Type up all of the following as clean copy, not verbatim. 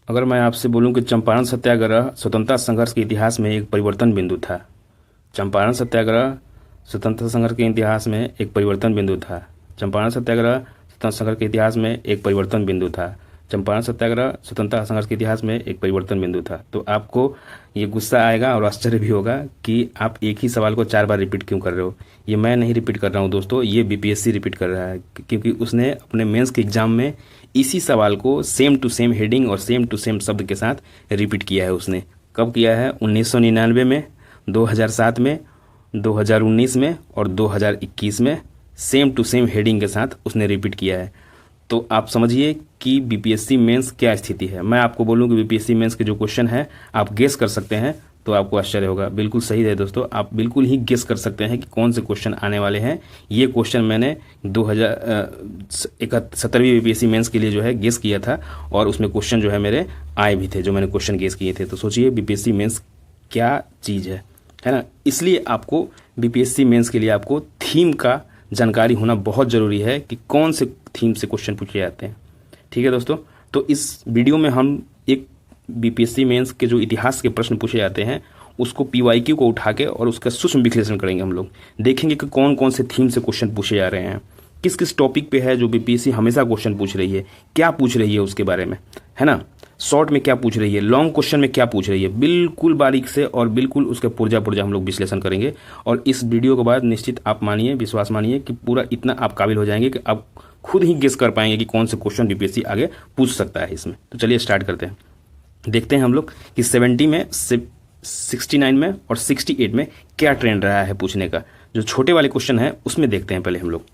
अगर मैं आपसे बोलूं कि चंपारण सत्याग्रह स्वतंत्रता संघर्ष के इतिहास में एक परिवर्तन बिंदु था। चंपारण सत्याग्रह स्वतंत्रता संघर्ष के इतिहास में एक परिवर्तन बिंदु था। चंपारण सत्याग्रह स्वतंत्रता संघर्ष के इतिहास में एक परिवर्तन बिंदु था। चंपारण सत्याग्रह स्वतंत्रता संघर्ष के इतिहास में एक परिवर्तन बिंदु था। तो आपको ये गुस्सा आएगा और आश्चर्य भी होगा कि आप एक ही सवाल को 4 बार रिपीट क्यों कर रहे हो। ये मैं नहीं रिपीट कर रहा हूँ दोस्तों, ये बीपीएससी रिपीट कर रहा है, क्योंकि उसने अपने मेंस के एग्जाम में इसी सवाल को सेम टू सेम हेडिंग और सेम टू सेम शब्द के साथ रिपीट किया है। उसने कब किया है? 1999 में, 2007 में, 2019 में और 2021 में सेम टू सेम हेडिंग के साथ उसने रिपीट किया है। तो आप समझिए कि बीपीएससी मेंस क्या स्थिति है। मैं आपको बोलूं कि बीपीएससी मेंस के जो क्वेश्चन है आप गेस कर सकते हैं तो आपको आश्चर्य होगा। बिल्कुल सही है दोस्तों, आप बिल्कुल ही गेस कर सकते हैं कि कौन से क्वेश्चन आने वाले हैं। ये क्वेश्चन मैंने 2017वीं बीपीएससी मेंस के लिए जो है गेस किया था और उसमें क्वेश्चन जो है मेरे आए भी थे, जो मैंने क्वेश्चन गेस किए थे। तो सोचिए बीपीएससी मेंस क्या चीज़ है ना। इसलिए आपको बीपीएससी मेंस के लिए आपको थीम का जानकारी होना बहुत ज़रूरी है कि कौन से थीम से क्वेश्चन पूछे जाते हैं। ठीक है दोस्तों, तो इस वीडियो में हम एक बीपीएससी मेंस के जो इतिहास के प्रश्न पूछे जाते हैं उसको पीवाईक्यू को उठा के और उसका सूक्ष्म विश्लेषण करेंगे। हम लोग देखेंगे कि कौन कौन से थीम से क्वेश्चन पूछे जा रहे हैं, किस किस टॉपिक पे है जो बीपीएससी हमेशा क्वेश्चन पूछ रही है, क्या पूछ रही है उसके बारे में, है ना। शॉर्ट में क्या पूछ रही है, लॉन्ग क्वेश्चन में क्या पूछ रही है, बिल्कुल बारीक से और बिल्कुल उसके पुर्जा पुर्जा हम लोग विश्लेषण करेंगे। और इस वीडियो के बाद निश्चित आप मानिए, विश्वास मानिए कि पूरा इतना आप काबिल हो जाएंगे कि आप खुद ही गेस कर पाएंगे कि कौन से क्वेश्चन बीपीएससी आगे पूछ सकता है इसमें। तो चलिए स्टार्ट करते हैं। देखते हैं हम लोग कि 70 में, 69 में और 68 में क्या ट्रेंड रहा है पूछने का। जो छोटे वाले क्वेश्चन है उसमें देखते हैं पहले हम लोग।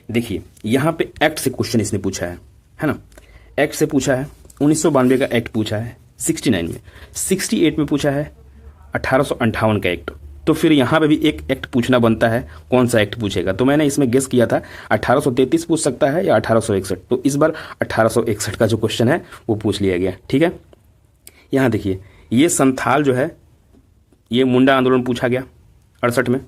देखिए यहाँ पे एक्ट से क्वेश्चन इसने पूछा है ना। एक्ट से पूछा है, 1992 का एक्ट पूछा है 69 में। 68 में पूछा है 1858 का एक्ट। तो फिर यहाँ पे भी एक एक्ट पूछना बनता है, कौन सा एक्ट पूछेगा। तो मैंने इसमें गेस किया था 1833 पूछ सकता है या 1861। तो इस बार 1861 का जो क्वेश्चन है वो पूछ लिया गया। ठीक है, यहाँ देखिए ये संथाल जो है, ये मुंडा आंदोलन पूछा गया 68 में।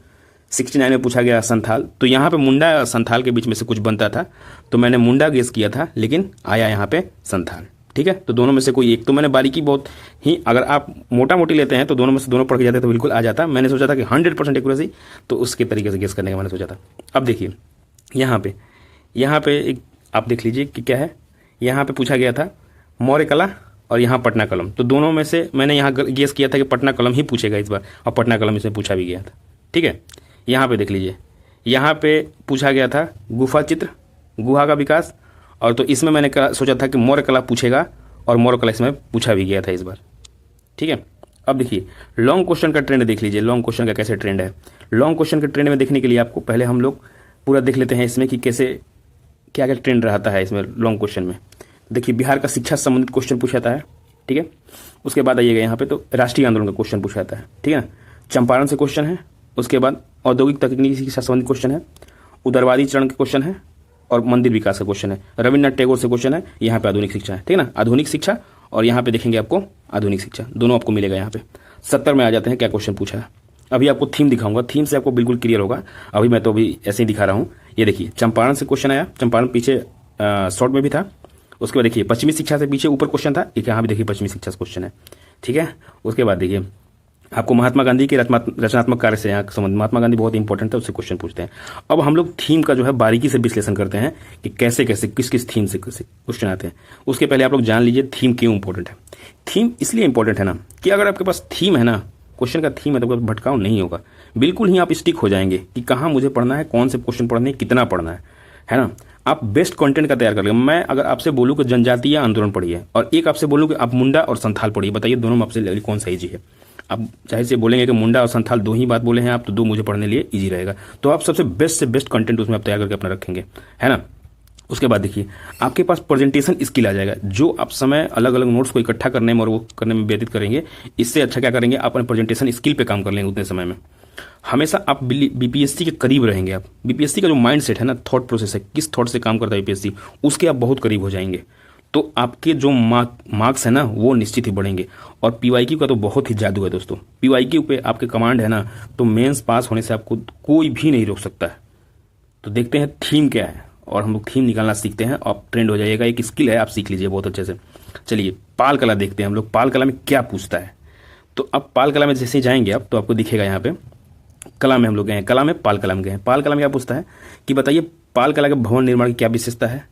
69 में पूछा गया संथाल। तो यहाँ पे मुंडा और संथाल के बीच में से कुछ बनता था, तो मैंने मुंडा गेस किया था, लेकिन आया यहाँ पे संथाल। ठीक है, तो दोनों में से कोई एक। तो मैंने बारीकी बहुत ही, अगर आप मोटा मोटी लेते हैं तो दोनों में से दोनों पढ़ के जाते तो बिल्कुल आ जाता। मैंने सोचा था कि 100% एक्यूरेसी, तो उसके तरीके से गेस करने का मैंने सोचा था। अब देखिए यहाँ पे एक आप देख लीजिए कि क्या है। यहाँ पे पूछा गया था मौर्य कला और यहाँ पटना कलम। तो दोनों में से मैंने यहाँ गेस किया था कि पटना कलम ही पूछेगा इस बार, और पटना कलम इसमें पूछा भी गया था। ठीक है, यहाँ पे देख लीजिए, यहाँ पे पूछा गया था गुफा चित्र, गुहा का विकास। और तो इसमें मैंने सोचा था कि मौर्य कला पूछेगा, और मौर्य कला इसमें पूछा भी गया था इस बार। ठीक है, अब देखिए लॉन्ग क्वेश्चन का ट्रेंड देख लीजिए, लॉन्ग क्वेश्चन का कैसे ट्रेंड है। लॉन्ग क्वेश्चन के ट्रेंड में देखने के लिए आपको पहले हम लोग पूरा देख लेते हैं इसमें कि कैसे क्या क्या ट्रेंड रहता है इसमें लॉन्ग क्वेश्चन में। देखिए बिहार का शिक्षा से संबंधित क्वेश्चन पूछा जाता है। ठीक है, उसके बाद आइएगा यहाँ पे तो राष्ट्रीय आंदोलन का क्वेश्चन पूछा जाता है। ठीक है, चंपारण से क्वेश्चन है। उसके बाद औद्योगिक तकनीकी शिक्षा संबंधित क्वेश्चन है, उदारवादी चरण के क्वेश्चन है, और मंदिर विकास का क्वेश्चन है। रविन्द्रनाथ टैगोर से क्वेश्चन है। यहाँ पे आधुनिक शिक्षा है। ठीक है ना, आधुनिक शिक्षा, और यहाँ पे देखेंगे आपको आधुनिक शिक्षा, दोनों आपको मिलेगा यहाँ पे। 70 में आ जाते हैं क्या क्वेश्चन पूछा है। अभी आपको थीम दिखाऊंगा, थीम से आपको बिल्कुल क्लियर होगा। अभी मैं तो अभी ऐसे ही दिखा रहा हूँ। ये देखिए चंपारण से क्वेश्चन आया, चंपारण पीछे शॉर्ट में भी था। उसके बाद देखिए पश्चिमी शिक्षा से पीछे ऊपर क्वेश्चन था, एक यहाँ भी देखिए पश्चिमी शिक्षा से क्वेश्चन है। ठीक है, उसके बाद देखिए आपको महात्मा गांधी के रचनात्मक कार्य से यहाँ संबंध, महात्मा गांधी बहुत इंपॉर्टेंट है, उससे क्वेश्चन पूछते हैं। अब हम लोग थीम का जो है बारीकी से विश्लेषण करते हैं कि कैसे कैसे किस किस थीम से क्वेश्चन आते हैं। उसके पहले आप लोग जान लीजिए थीम क्यों इंपॉर्टेंट है। थीम इसलिए इंपॉर्टेंट है ना कि अगर आपके पास थीम है ना, क्वेश्चन का थीम है, तो भटकाव नहीं होगा, बिल्कुल ही आप स्टिक हो जाएंगे कि कहाँ मुझे पढ़ना है, कौन से क्वेश्चन पढ़ने, कितना पढ़ना है ना। आप बेस्ट कंटेंट का तैयार कर लेंगे। मैं अगर आपसे बोलूँ कि जनजातीय आंदोलन पढ़िए और एक आपसे बोलूँ कि आप मुंडा और संथाल पढ़िए, बताइए दोनों में आपसे कौन सा ईजी है। आप जाहिर से बोलेंगे कि मुंडा और संथाल दो ही बात बोले हैं आप, तो दो मुझे पढ़ने लिए इजी रहेगा। तो आप सबसे बेस्ट से बेस्ट कंटेंट उसमें आप तैयार करके अपना रखेंगे, है ना। उसके बाद देखिए आपके पास प्रेजेंटेशन स्किल आ जाएगा। जो आप समय अलग अलग नोट्स को इकट्ठा करने में और वो करने में व्यतीत करेंगे, इससे अच्छा क्या करेंगे, आप अपने प्रेजेंटेशन स्किल पे काम कर लेंगे उतने समय में। हमेशा आप बीपीएससी के करीब रहेंगे। आप बीपीएससी का जो माइंड सेट है ना, थॉट प्रोसेस है, किस थॉट से काम करता है बीपीएससी, उसके आप बहुत करीब हो जाएंगे। तो आपके जो मार्क्स है ना वो निश्चित ही बढ़ेंगे। और पीवाईक्यू का तो बहुत ही जादू है दोस्तों। पीवाईक्यू पे आपके कमांड है ना, तो मेंस पास होने से आपको कोई भी नहीं रोक सकता है। तो देखते हैं थीम क्या है और हम लोग थीम निकालना सीखते हैं। आप ट्रेंड हो जाइएगा, एक स्किल है, आप सीख लीजिए बहुत अच्छे से। चलिए पाल कला देखते हैं हम लोग, पाल कला में क्या पूछता है। तो अब पाल कला में जैसे ही जाएंगे आप तो आपको दिखेगा यहाँ पे कला में हम लोग गए हैं, कला में पाल कला में गए हैं। पाल कला में क्या पूछता है कि बताइए पाल कला के भवन निर्माण की क्या विशेषता है,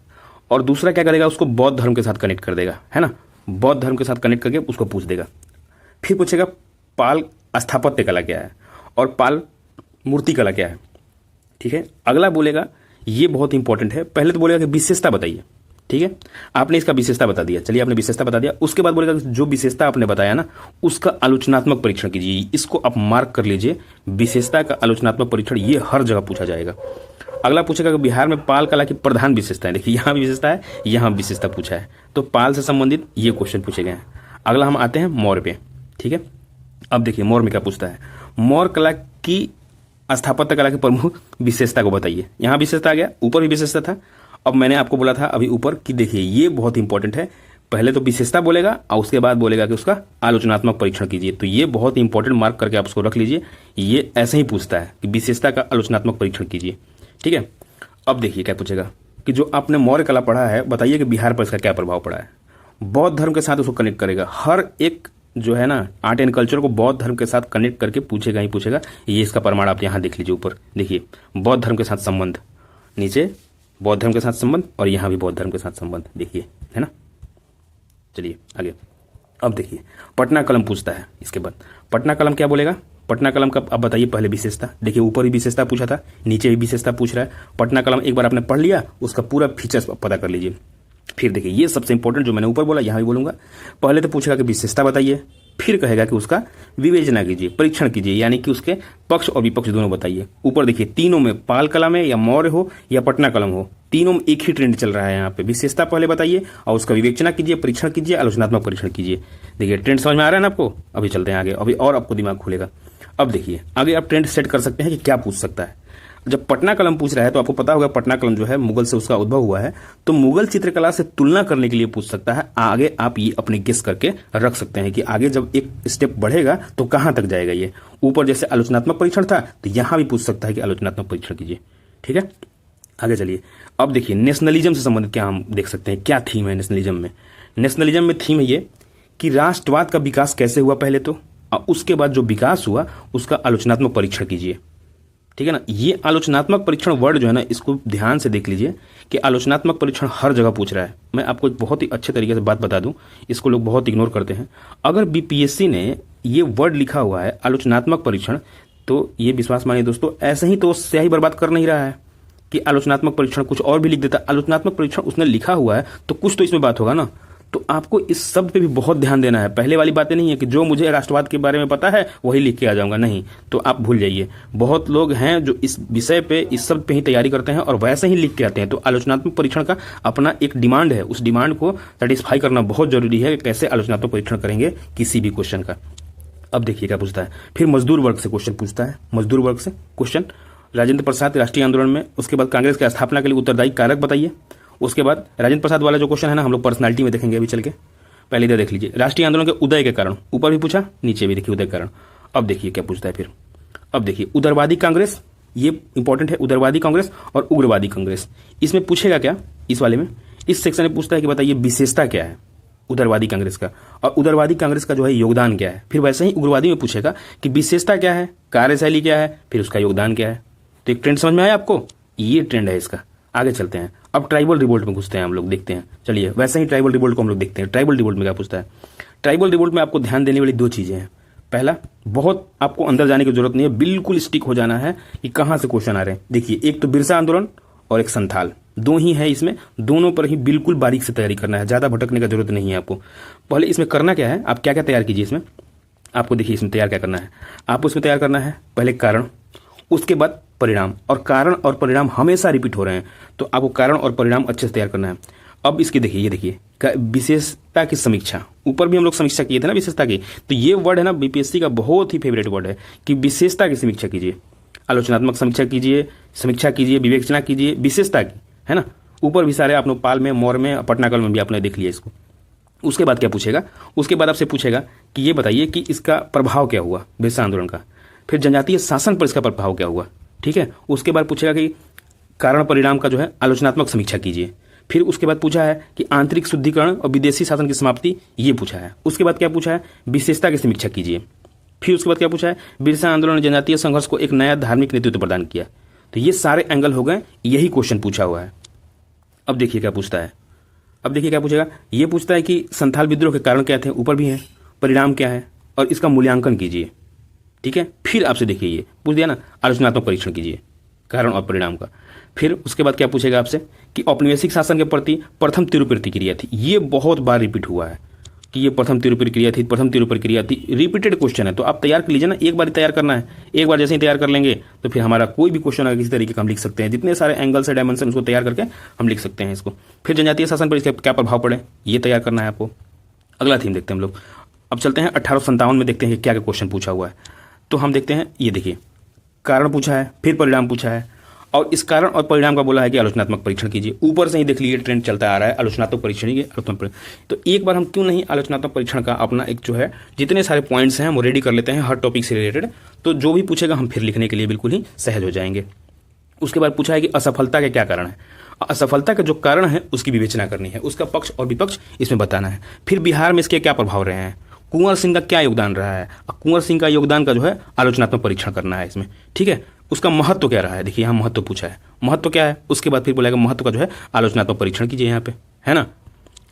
और दूसरा क्या करेगा, उसको बौद्ध धर्म के साथ कनेक्ट कर देगा, है ना, बौद्ध धर्म के साथ कनेक्ट करके उसको पूछ देगा। फिर पूछेगा पाल स्थापत्य कला क्या है और पाल मूर्ति कला क्या है। ठीक है, अगला बोलेगा, ये बहुत इंपॉर्टेंट है, पहले तो बोलेगा कि विशेषता बताइए। ठीक है, आपने इसका विशेषता बता दिया, चलिए आपने विशेषता बता दिया। उसके बाद बोलेगा जो विशेषता आपने बताया ना उसका आलोचनात्मक परीक्षण कीजिए। इसको आप मार्क कर लीजिए, विशेषता का आलोचनात्मक परीक्षण, ये हर जगह पूछा जाएगा। अगला पूछेगा कि बिहार में पाल कला की प्रधान विशेषता है। देखिए यहाँ भी विशेषता है, यहाँ विशेषता पूछा है, तो पाल से संबंधित ये क्वेश्चन पूछे गए हैं। अगला हम आते हैं मौर्य पे। ठीक है, अब देखिए मौर्य में क्या पूछता है, मौर्य कला की स्थापत्य कला की प्रमुख विशेषता को बताइए। यहाँ विशेषता आ गया, ऊपर भी विशेषता था। अब मैंने आपको बोला था अभी ऊपर कि देखिए ये बहुत इंपॉर्टेंट है, पहले तो विशेषता बोलेगा और उसके बाद बोलेगा कि उसका आलोचनात्मक परीक्षण कीजिए। तो ये बहुत इंपॉर्टेंट मार्क करके आप उसको रख लीजिए, ये ऐसे ही पूछता है कि विशेषता का आलोचनात्मक परीक्षण कीजिए। ठीक है, अब देखिए क्या पूछेगा कि जो आपने मौर्य कला पढ़ा है बताइए कि बिहार पर इसका क्या प्रभाव पड़ा है। बौद्ध धर्म के साथ उसको कनेक्ट करेगा, हर एक जो है ना आर्ट एंड कल्चर को बौद्ध धर्म के साथ कनेक्ट करके पूछेगा ही पूछेगा। ये इसका प्रमाण आप यहाँ देख लीजिए, ऊपर देखिए बौद्ध धर्म के साथ संबंध, नीचे बौद्ध धर्म के साथ संबंध और यहाँ भी बौद्ध धर्म के साथ संबंध, देखिए है ना। चलिए आगे, अब देखिए पटना कलम पूछता है। इसके बाद पटना कलम क्या बोलेगा, पटना कलम का अब बताइए पहले विशेषता। देखिए ऊपर भी विशेषता पूछा था, नीचे भी विशेषता पूछ रहा है। पटना कलम एक बार आपने पढ़ लिया, उसका पूरा फीचर्स पता कर लीजिए। फिर देखिए ये सबसे इंपॉर्टेंट जो मैंने ऊपर बोला यहाँ भी बोलूंगा। पहले तो पूछेगा कि विशेषता बताइए, फिर कहेगा कि उसका विवेचना कीजिए, परीक्षण कीजिए, यानी कि उसके पक्ष और विपक्ष दोनों बताइए। ऊपर देखिए तीनों में, पाल कला में या मौर्य हो या पटना कलम हो, तीनों में एक ही ट्रेंड चल रहा है। यहाँ पे विशेषता पहले बताइए और उसका विवेचना कीजिए, परीक्षण कीजिए, आलोचनात्मक परीक्षण कीजिए। देखिए ट्रेंड समझ में आ रहा है ना आपको। अभी चलते हैं आगे, अभी और आपको दिमाग खुलेगा। अब देखिए आगे आप ट्रेंड सेट कर सकते हैं कि क्या पूछ सकता है। जब पटना कलम पूछ रहा है तो आपको पता होगा पटना कलम जो है मुगल से उसका उद्भव हुआ है, तो मुगल चित्रकला से तुलना करने के लिए पूछ सकता है। आगे आप ये अपने गेस करके रख सकते हैं कि आगे जब एक स्टेप बढ़ेगा तो कहां तक जाएगा। ये ऊपर जैसे आलोचनात्मक परीक्षण था तो यहां भी पूछ सकता है कि आलोचनात्मक परीक्षण कीजिए। ठीक है, आगे चलिए। अब देखिए नेशनलिज्म से संबंधित क्या हम देख सकते हैं, क्या थीम है नेशनलिज्म में। नेशनलिज्म में थीम है ये कि राष्ट्रवाद का विकास कैसे हुआ पहले तो, और उसके बाद जो विकास हुआ उसका आलोचनात्मक परीक्षण कीजिए। ठीक है ना, ये आलोचनात्मक परीक्षण वर्ड जो है ना इसको ध्यान से देख लीजिए कि आलोचनात्मक परीक्षण हर जगह पूछ रहा है। मैं आपको एक बहुत ही अच्छे तरीके से बात बता दूं, इसको लोग बहुत इग्नोर करते हैं। अगर बीपीएससी ने ये वर्ड लिखा हुआ है आलोचनात्मक परीक्षण, तो ये विश्वास मानिए दोस्तों, ऐसे ही तो स्याही बर्बाद कर नहीं रहा है कि आलोचनात्मक परीक्षण, कुछ और भी लिख देता। आलोचनात्मक परीक्षण उसने लिखा हुआ है तो कुछ तो इसमें बात होगा ना। तो आपको इस शब्द पे भी बहुत ध्यान देना है। पहले वाली बातें नहीं है कि जो मुझे राष्ट्रवाद के बारे में पता है वही लिख के आ जाऊंगा, नहीं, तो आप भूल जाइए। बहुत लोग हैं जो इस विषय पे, इस शब्द पे ही तैयारी करते हैं और वैसे ही लिख के आते हैं। तो आलोचनात्मक परीक्षण का अपना एक डिमांड है, उस डिमांड को सेटिस्फाई करना बहुत जरूरी है कि कैसे आलोचनात्मक परीक्षण करेंगे किसी भी क्वेश्चन का। अब देखिए क्या पूछता है, फिर मजदूर वर्ग से क्वेश्चन पूछता है। मजदूर वर्ग से क्वेश्चन, राजेंद्र प्रसाद राष्ट्रीय आंदोलन में, उसके बाद कांग्रेस की स्थापना के लिए उत्तरदायी कारक बताइए। उसके बाद राजेंद्र प्रसाद वाला जो क्वेश्चन है ना हम लोग पर्सनालिटी में देखेंगे अभी चल के। पहले इधर देख लीजिए, राष्ट्रीय आंदोलन के उदय के कारण, ऊपर भी पूछा नीचे भी देखिए उदय के कारण। अब देखिए क्या पूछता है फिर। अब देखिए उदारवादी कांग्रेस, ये इंपॉर्टेंट है, उदारवादी कांग्रेस और उग्रवादी कांग्रेस। इसमें पूछेगा क्या, इस वाले में, इस सेक्शन में पूछता है कि बताइए विशेषता क्या है उदारवादी कांग्रेस का, और उदारवादी कांग्रेस का जो है योगदान क्या है। फिर वैसे ही उग्रवादी में पूछेगा कि विशेषता क्या है, कार्यशैली क्या है, फिर उसका योगदान क्या है। तो एक ट्रेंड समझ में आया आपको, ये ट्रेंड है इसका। आगे चलते हैं, अब ट्राइबल रिवोल्ट में घुसते हैं हम लोग, देखते हैं। चलिए वैसे ही ट्राइबल रिवोल्ट को हम लोग देखते हैं। ट्राइबल रिवोल्ट में क्या पूछता है। ट्राइबल रिवोल्ट में आपको ध्यान देने वाली दो चीजें हैं। पहला, बहुत आपको अंदर जाने की जरूरत नहीं है, बिल्कुल स्टिक हो जाना है कि कहां से क्वेश्चन आ रहे हैं। देखिए एक तो बिरसा आंदोलन और एक संथाल, दो ही है इसमें, दोनों पर ही बिल्कुल बारीक से तैयारी करना है, ज्यादा भटकने की जरूरत नहीं है आपको। पहले इसमें करना क्या है, आप क्या क्या तैयार कीजिए इसमें, आपको देखिए इसमें तैयार क्या करना है। आपको इसमें तैयार करना है पहले कारण, उसके बाद परिणाम, और कारण और परिणाम हमेशा रिपीट हो रहे हैं, तो आपको कारण और परिणाम अच्छे से तैयार करना है। अब इसकी देखिए, ये देखिए विशेषता की समीक्षा, ऊपर भी हम लोग समीक्षा किए थे ना विशेषता की, तो ये वर्ड है ना बीपीएससी का बहुत ही फेवरेट वर्ड है कि विशेषता की समीक्षा कीजिए, आलोचनात्मक समीक्षा कीजिए, विवेचना कीजिए विशेषता की, है ना। ऊपर भी सारे आपने पाल में, मौर्य में, पटना कल में भी आपने देख लिया इसको। उसके बाद क्या पूछेगा, उसके बाद आपसे पूछेगा कि ये बताइए कि इसका प्रभाव क्या हुआ बिरसा आंदोलन का, फिर जनजातीय शासन पर इसका प्रभाव क्या हुआ, ठीक है। उसके बाद पूछेगा कि कारण परिणाम का जो है आलोचनात्मक समीक्षा कीजिए। फिर उसके बाद पूछा है कि आंतरिक शुद्धिकरण और विदेशी शासन की समाप्ति, ये पूछा है। उसके बाद क्या पूछा है, विशेषता की समीक्षा कीजिए। फिर उसके बाद क्या पूछा है, बिरसा आंदोलन ने जनजातीय संघर्ष को एक नया धार्मिक नेतृत्व प्रदान किया। तो ये सारे एंगल हो गए, यही क्वेश्चन पूछा हुआ है। अब देखिए क्या पूछता है, अब देखिए क्या पूछेगा, ये पूछता है कि संथाल विद्रोह के कारण क्या थे, ऊपर भी है, परिणाम क्या है और इसका मूल्यांकन कीजिए। ठीक है, फिर आपसे देखिए ये पूछ दिया ना, आलोचनात्मक परीक्षण कीजिए कारण और परिणाम का। फिर उसके बाद क्या पूछेगा आपसे कि औपनिवेशिक शासन के प्रति प्रथम तीव्र प्रतिक्रिया थी। ये बहुत बार रिपीट हुआ है कि ये प्रथम तीव्र प्रतिक्रिया थी, प्रथम तीव्र प्रतिक्रिया थी, रिपीटेड क्वेश्चन है। तो आप तैयार कर लीजिए ना, एक बार ही तैयार करना है। एक बार जैसे ही तैयार कर लेंगे तो फिर हमारा कोई भी क्वेश्चन अगर किसी तरीके का हम लिख सकते हैं, जितने सारे एंगल से डायमेंशन उसको तैयार करके हम लिख सकते हैं इसको। फिर जनजातीय शासन पर इसका क्या प्रभाव पड़े, ये तैयार करना है आपको। अगला थीम देखते हैं हम लोग। अब चलते हैं 1857 में, देखते हैं कि क्या क्या क्वेश्चन पूछा हुआ है। तो हम देखते हैं, ये देखिए कारण पूछा है, फिर परिणाम पूछा है, और इस कारण और परिणाम का बोला है कि आलोचनात्मक परीक्षण कीजिए। ऊपर से ही देख लीजिए ट्रेंड चलता आ रहा है, आलोचनात्मक परीक्षण ही आलोचनात्मक परीक्षण। तो एक बार हम क्यों नहीं आलोचनात्मक परीक्षण का अपना एक जो है जितने सारे पॉइंट्स हैं वो रेडी कर लेते हैं हर टॉपिक से रिलेटेड, तो जो भी पूछेगा हम फिर लिखने के लिए बिल्कुल ही सहज हो जाएंगे। उसके बाद पूछा है कि असफलता के क्या कारण है। असफलता के जो कारण है उसकी विवेचना करनी है, उसका पक्ष और विपक्ष इसमें बताना है। फिर बिहार में इसके क्या प्रभाव रहे हैं, कुंवर सिंह का क्या योगदान रहा है, कुंवर सिंह का योगदान का जो है आलोचनात्मक परीक्षण करना है इसमें। ठीक है, उसका महत्व क्या रहा है, देखिए यहाँ महत्व पूछा है, महत्व क्या है। उसके बाद फिर बोलेगा महत्व का जो है आलोचनात्मक परीक्षण कीजिए यहाँ पे, है ना।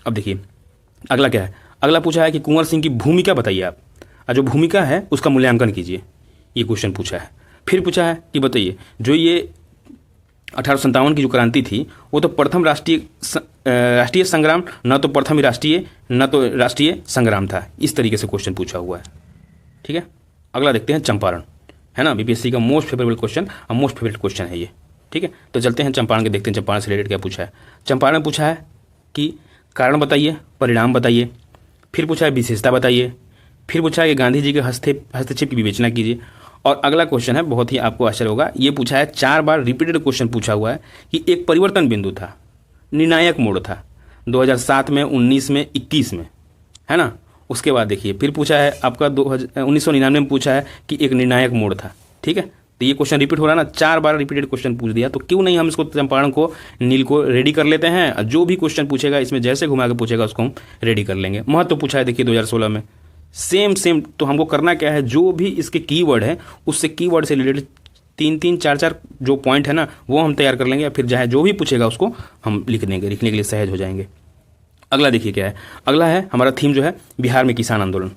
अब देखिए अगला क्या है, अगला पूछा है कि कुंवर सिंह की भूमिका बताइए आप, और जो भूमिका है उसका मूल्यांकन कीजिए, ये क्वेश्चन पूछा है। फिर पूछा है कि बताइए जो ये 1857 की जो क्रांति थी वो तो प्रथम राष्ट्रीय संग्राम, न तो प्रथम राष्ट्रीय न तो राष्ट्रीय संग्राम था, इस तरीके से क्वेश्चन पूछा हुआ है। ठीक है, अगला देखते हैं चंपारण, है ना, बीपीएससी का मोस्ट फेवरेबल क्वेश्चन और मोस्ट फेवरेट क्वेश्चन है ये। ठीक है, तो चलते हैं चंपारण के, देखते हैं चंपारण से रिलेटेड क्या पूछा है। चंपारण पूछा है कि कारण बताइए, परिणाम बताइए, फिर पूछा है विशेषता बताइए, फिर पूछा है कि गांधी जी के हस्तक्षेप की विवेचना कीजिए, और अगला क्वेश्चन है बहुत ही आपको आश्चर्य होगा, ये पूछा है 4 बार रिपीटेड क्वेश्चन पूछा हुआ है कि एक परिवर्तन बिंदु था, निर्णायक मोड़ था 2007 में, 19 में, 21 में, है ना। उसके बाद देखिए फिर पूछा है आपका 1999 में पूछा है कि एक निर्णायक मोड़ था। ठीक है, तो ये क्वेश्चन रिपीट हो रहा है ना, 4 बार रिपीटेड क्वेश्चन पूछ दिया, तो क्यों नहीं हम इसको चंपारण को, नील को रेडी कर लेते हैं। जो भी क्वेश्चन पूछेगा इसमें जैसे घुमा के पूछेगा उसको हम रेडी कर लेंगे। महत्व पूछा है देखिए 2016 में, सेम। तो हमको करना क्या है, जो भी इसके कीवर्ड है उससे कीवर्ड से रिलेटेड 3-3, 4-4 जो पॉइंट है ना वो हम तैयार कर लेंगे, फिर चाहे जो भी पूछेगा उसको हम लिख देंगे, लिखने के लिए सहज हो जाएंगे। अगला देखिए क्या है, अगला है हमारा थीम जो है बिहार में किसान आंदोलन।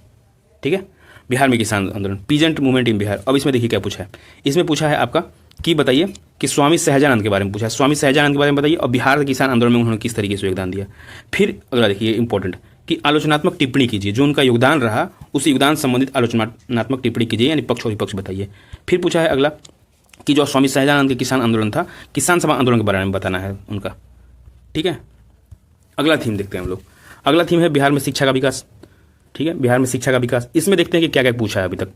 ठीक है, बिहार में किसान आंदोलन, पीजेंट मूवमेंट इन बिहार। अब इसमें देखिए क्या पूछा है, इसमें पूछा है आपका कि बताइए कि स्वामी सहजानंद के बारे में पूछा है, स्वामी सहजानंद के बारे में बताइए, और बिहार के किसान आंदोलन में उन्होंने किस तरीके से योगदान दिया। फिर अगला देखिए इंपॉर्टेंट कि आलोचनात्मक टिप्पणी कीजिए, जो उनका योगदान रहा उस योगदान संबंधित आलोचनात्मक टिप्पणी कीजिए, यानी पक्ष और विपक्ष बताइए। फिर पूछा है अगला कि जो स्वामी सहजानंद के किसान आंदोलन था, किसान सभा आंदोलन के बारे में बताना है उनका। ठीक है, अगला थीम देखते हैं हम लोग। अगला थीम है बिहार में शिक्षा का विकास। ठीक है, बिहार में शिक्षा का विकास, इसमें देखते हैं कि क्या क्या पूछा है अभी तक।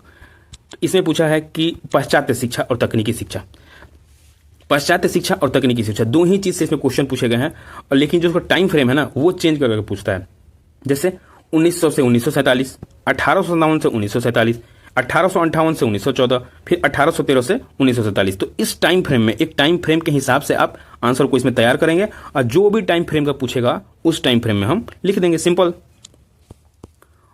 इसमें पूछा है कि पाश्चात्य शिक्षा और तकनीकी शिक्षा, पाश्चात्य शिक्षा और तकनीकी शिक्षा, 2 ही चीज़ से इसमें क्वेश्चन पूछे गए हैं, और लेकिन जो उसका टाइम फ्रेम है ना वो चेंज करके पूछता है। जैसे 1900 से 1947, 1857 से 1947, 1858 से 1914, फिर 1813 से 1947। तो इस टाइम फ्रेम में, एक टाइम फ्रेम के हिसाब से आप आंसर को इसमें तैयार करेंगे, और जो भी टाइम फ्रेम का पूछेगा उस टाइम फ्रेम में हम लिख देंगे, सिंपल।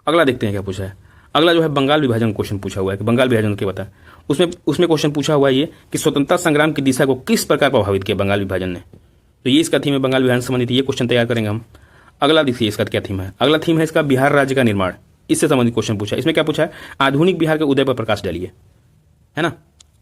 अगला देखते हैं क्या पूछा है। अगला जो है बंगाल विभाजन क्वेश्चन पूछा हुआ है कि बंगाल विभाजन क्या बता, उसमें क्वेश्चन पूछा हुआ है ये कि स्वतंत्रता संग्राम की दिशा को किस प्रकार प्रभावित किया बंगाल विभाजन ने। तो ये इसका थीम है, बंगाल विभाजन संबंधित ये क्वेश्चन तैयार करेंगे हम। अगला देखिए इसका क्या थीम है, अगला थीम है इसका बिहार राज्य का निर्माण, इससे संबंधित क्वेश्चन पूछा है। इसमें क्या पूछा है, आधुनिक बिहार के उदय पर प्रकाश डालिए, है ना।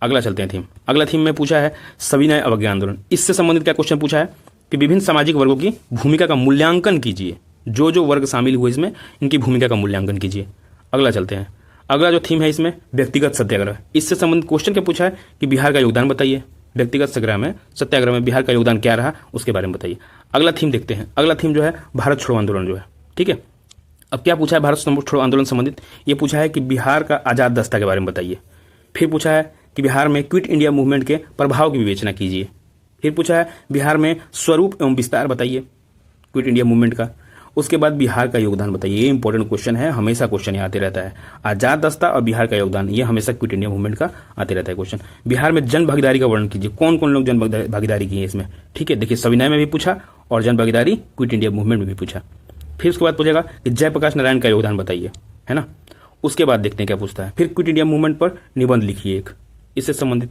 अगला चलते हैं थीम, अगला थीम में पूछा है सविनय अवज्ञा आंदोलन, इससे संबंधित क्या क्वेश्चन पूछा है कि विभिन्न सामाजिक वर्गों की भूमिका का मूल्यांकन कीजिए, जो वर्ग शामिल हुए इसमें इनकी भूमिका का मूल्यांकन कीजिए। अगला चलते हैं, अगला जो थीम है इसमें व्यक्तिगत सत्याग्रह, इससे संबंधित क्वेश्चन क्या पूछा है कि बिहार का योगदान बताइए, व्यक्तिगत सत्याग्रह में बिहार का योगदान क्या रहा उसके बारे में बताइए। अगला थीम देखते हैं, अगला थीम जो है भारत छोड़ो आंदोलन जो है। ठीक है, अब क्या पूछा है भारत छोड़ो आंदोलन संबंधित, ये पूछा है कि बिहार का आज़ाद दस्ता के बारे में बताइए। फिर पूछा है कि बिहार में क्विट इंडिया मूवमेंट के प्रभाव की विवेचना कीजिए। फिर पूछा है बिहार में स्वरूप एवं विस्तार बताइए क्विट इंडिया मूवमेंट का। उसके बाद बिहार का योगदान बताइए। ये इंपॉर्टेंट क्वेश्चन है, हमेशा क्वेश्चन ये आते रहता है। आजाद दस्ता और बिहार का योगदान, ये हमेशा क्विट इंडिया मूवमेंट का आते रहता है क्वेश्चन। बिहार में जन भागीदारी का वर्णन कीजिए, कौन कौन लोग जन भागीदारी की है इसमें। ठीक है, देखिए सविनय में भी पूछा और जन भागीदारी क्विट इंडिया मूवमेंट में भी पूछा। फिर उसके बाद पूछेगा कि जयप्रकाश नारायण का योगदान बताइए, है ना। उसके बाद देखते हैं क्या पूछता है। फिर क्विट इंडिया मूवमेंट पर निबंध लिखिए एक, इससे संबंधित।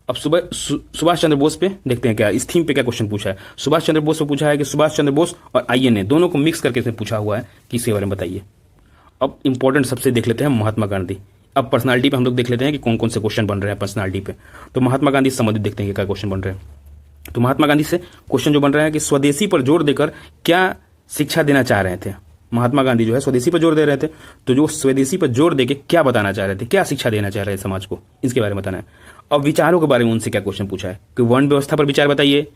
अब सुभाष चंद्र बोस पे देखते हैं क्या, इस थीम पे क्या क्वेश्चन पूछा है। सुभाष चंद्र बोस पे पूछा है कि सुभाष चंद्र बोस और आईएनए दोनों को मिक्स करके इसमें पूछा हुआ है कि इसके बारे में बताइए। अब इंपॉर्टेंट सबसे देख लेते हैं महात्मा गांधी। अब पर्सनालिटी पे हम लोग देख लेते हैं कि कौन कौन से क्वेश्चन बन रहे हैं पर्सनालिटी पे। तो महात्मा गांधी से संबंधित देखते हैं क्या क्वेश्चन बन रहे हैं। तो महात्मा गांधी से क्वेश्चन जो बन रहा है कि स्वदेशी पर जोर देकर क्या शिक्षा देना चाह रहे थे। महात्मा गांधी जो है स्वदेशी पर जोर दे रहे थे, तो जो स्वदेशी पर जोर देके क्या बताना चाह रहे थे, क्या शिक्षा देना चाह रहे थे समाज को, इसके बारे में बताना है। अब विचारों के बारे में उनसे क्या क्वेश्चन पूछा है कि वर्ण व्यवस्था पर विचार बताइए,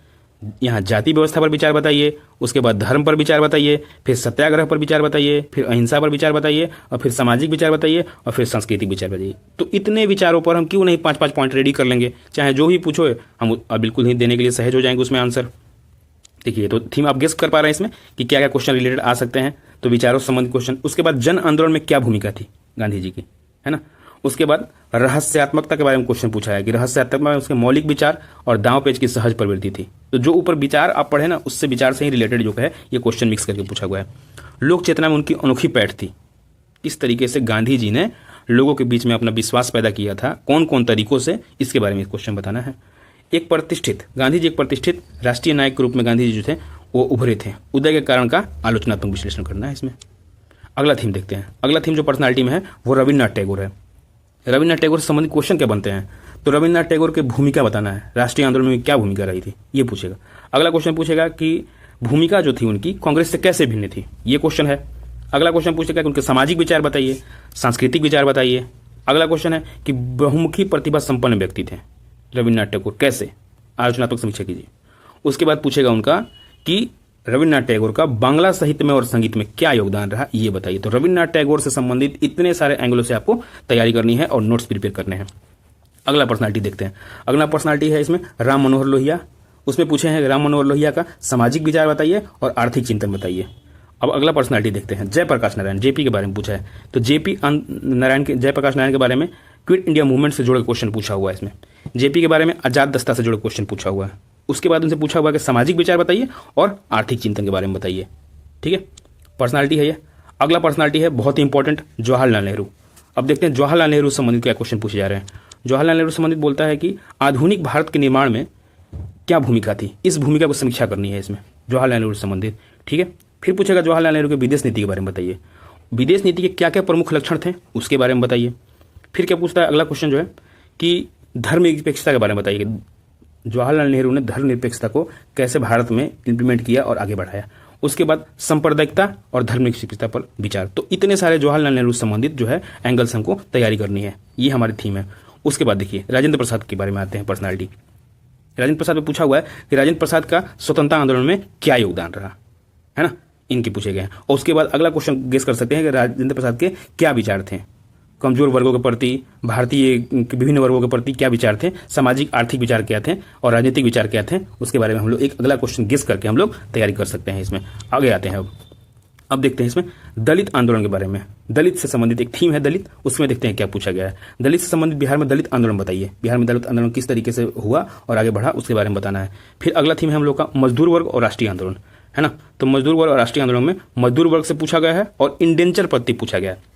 यहाँ जाति व्यवस्था पर विचार बताइए, उसके बाद धर्म पर विचार बताइए, फिर सत्याग्रह पर विचार बताइए, फिर अहिंसा पर विचार बताइए, और फिर सामाजिक विचार बताइए, और फिर सांस्कृतिक विचार बताइए। तो इतने विचारों पर हम क्यों नहीं 5-5 पॉइंट रेडी कर लेंगे, चाहे जो भी पूछो हम बिल्कुल ही देने के लिए सहज हो जाएंगे उसमें आंसर। देखिए तो थीम आप गेस कर पा रहे हैं इसमें कि क्या क्या क्वेश्चन रिलेटेड आ सकते हैं। तो विचारों से संबंधित क्वेश्चन। उसके बाद जन आंदोलन में क्या भूमिका थी गांधी जी की, है ना। उसके बाद रहस्यात्मकता के बारे में क्वेश्चन पूछा है कि रहस्यात्मकता में उसके मौलिक विचार और दांव पेच की सहज प्रवृत्ति थी। तो जो ऊपर विचार आप पढ़े ना, उससे विचार से ही रिलेटेड जो है ये क्वेश्चन मिक्स करके पूछा हुआ है। लोक चेतना में उनकी अनोखी पैठ थी, किस तरीके से गांधी जी ने लोगों के बीच में अपना विश्वास पैदा किया था, कौन कौन तरीकों से, इसके बारे में क्वेश्चन बताना है। एक प्रतिष्ठित गांधी जी, एक प्रतिष्ठित राष्ट्रीय नायक के रूप में गांधी जी जो थे वो उभरे थे, उदय के कारण का आलोचनात्मक विश्लेषण करना है इसमें। अगला थीम देखते हैं। अगला थीम जो पर्सनालिटी में है वो रविन्द्रनाथ टैगोर है। रविन्द्रनाथ टैगोर से संबंधित क्वेश्चन क्या बनते हैं, तो रविन्द्रनाथ टैगोर की भूमिका बताना है, राष्ट्रीय आंदोलन में क्या भूमिका रही थी ये पूछेगा। अगला क्वेश्चन पूछेगा कि भूमिका जो थी उनकी कांग्रेस से कैसे भिन्न थी, ये क्वेश्चन है। अगला क्वेश्चन पूछेगा कि उनके सामाजिक विचार बताइए, सांस्कृतिक विचार बताइए। अगला क्वेश्चन है कि बहुमुखी प्रतिभा संपन्न व्यक्ति थे रविन्द्रनाथ टैगोर, कैसे, आलोचनात्मक समीक्षा कीजिए। उसके बाद पूछेगा उनका कि रविन्द्रनाथ टैगोर का बांग्ला साहित्य में और संगीत में क्या योगदान रहा, ये बताइए। तो रविन्द्रनाथ टैगोर से संबंधित इतने सारे एंगलों से आपको तैयारी करनी है और नोट्स प्रिपेयर करने हैं। अगला पर्सनालिटी देखते हैं। अगला पर्सनालिटी है इसमें राम मनोहर लोहिया। उसमें पूछे हैं राम मनोहर लोहिया का सामाजिक विचार बताइए और आर्थिक चिंतन बताइए। अब अगला पर्सनालिटी देखते हैं, जयप्रकाश नारायण, जेपी के बारे में पूछा है। तो जयप्रकाश नारायण के बारे में क्विट इंडिया मूवमेंट से जुड़े क्वेश्चन पूछा हुआ है इसमें। जेपी के बारे में आजाद दस्ता से जुड़े क्वेश्चन पूछा हुआ है। उसके बाद उनसे पूछा हुआ है कि सामाजिक विचार बताइए और आर्थिक चिंतन के बारे में बताइए। ठीक है, पर्सनालिटी है ये। अगला पर्सनालिटी है बहुत ही इंपॉर्टेंट, जवाहरलाल नेहरू। अब देखते हैं जवाहरलाल नेहरू से संबंधित क्या क्वेश्चन पूछे जा रहे हैं। जवाहरलाल नेहरू से संबंधित बोलता है कि आधुनिक भारत के निर्माण में क्या भूमिका थी, इस भूमिका को समीक्षा करनी है इसमें जवाहरलाल नेहरू से संबंधित। ठीक है, फिर पूछेगा जवाहरलाल नेहरू के विदेश नीति के बारे में बताइए, विदेश नीति के क्या क्या प्रमुख लक्षण थे उसके बारे में बताइए। फिर क्या पूछता है अगला क्वेश्चन जो है कि धर्मनिरपेक्षता के बारे में बताइए, जवाहरलाल नेहरू ने धर्मनिरपेक्षता को कैसे भारत में इंप्लीमेंट किया और आगे बढ़ाया। उसके बाद सांप्रदायिकता और धर्मनिरपेक्षता पर विचार। तो इतने सारे जवाहरलाल नेहरू से संबंधित जो है एंगल्स हमको तैयारी करनी है, ये हमारी थीम है। उसके बाद देखिए राजेंद्र प्रसाद के बारे में आते हैं पर्सनालिटी। राजेंद्र प्रसाद में पूछा हुआ है कि राजेंद्र प्रसाद का स्वतंत्रता आंदोलन में क्या योगदान रहा, है ना, इनके पूछे गए हैं। और उसके बाद अगला क्वेश्चन गेस कर सकते हैं कि राजेंद्र प्रसाद के क्या विचार थे, कमजोर वर्गों के प्रति, भारतीय विभिन्न वर्गों के प्रति क्या विचार थे, सामाजिक आर्थिक विचार क्या थे और राजनीतिक विचार क्या थे, उसके बारे में हम लोग एक अगला क्वेश्चन गेस करके हम लोग तैयारी कर सकते हैं इसमें। आगे आते हैं अब देखते हैं इसमें दलित आंदोलन के बारे में। दलित से संबंधित एक थीम है दलित, उसमें देखते हैं क्या पूछा गया है। दलित से संबंधित बिहार में दलित आंदोलन बताइए, बिहार में दलित आंदोलन किस तरीके से हुआ और आगे बढ़ा उसके बारे में बताना है। फिर अगला थीम है हम लोग का मजदूर वर्ग और राष्ट्रीय आंदोलन, है ना। तो मजदूर वर्ग और राष्ट्रीय आंदोलन में मजदूर वर्ग से पूछा गया है और इंडेंचर पद्धति पूछा गया है।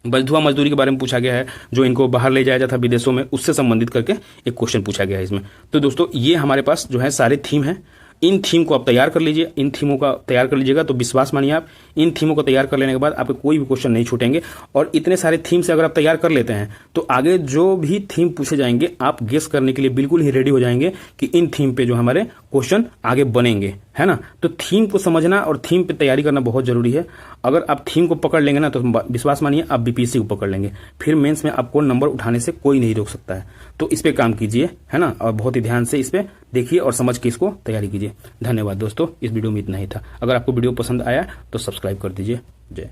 बंधुआ मजदूरी के बारे में पूछा गया है, जो इनको बाहर ले जाया जाता विदेशों में, उससे संबंधित करके एक क्वेश्चन पूछा गया है इसमें। तो दोस्तों ये हमारे पास जो है सारे थीम है, इन थीम को आप तैयार कर लीजिए, इन थीमों का तैयार कर लीजिएगा तो विश्वास मानिए आप इन थीमों को तैयार कर लेने के बाद आपके कोई भी क्वेश्चन नहीं छूटेंगे। और इतने सारे थीम से अगर आप तैयार कर लेते हैं तो आगे जो भी थीम पूछे जाएंगे आप गेस करने के लिए बिल्कुल ही रेडी हो जाएंगे कि इन थीम पे जो हमारे क्वेश्चन आगे बनेंगे, है ना। तो थीम को समझना और थीम पे तैयारी करना बहुत जरूरी है। अगर आप थीम को पकड़ लेंगे ना तो विश्वास मानिए आप बीपीएससी को पकड़ लेंगे, फिर मेंस में आपको नंबर उठाने से कोई नहीं रोक सकता है। तो इस पे काम कीजिए, है ना, और बहुत ही ध्यान से इस पे देखिए और समझ के इसको तैयारी कीजिए। धन्यवाद दोस्तों, इस वीडियो में इतना ही था। अगर आपको वीडियो पसंद आया तो सब्सक्राइब कर दीजिए। जय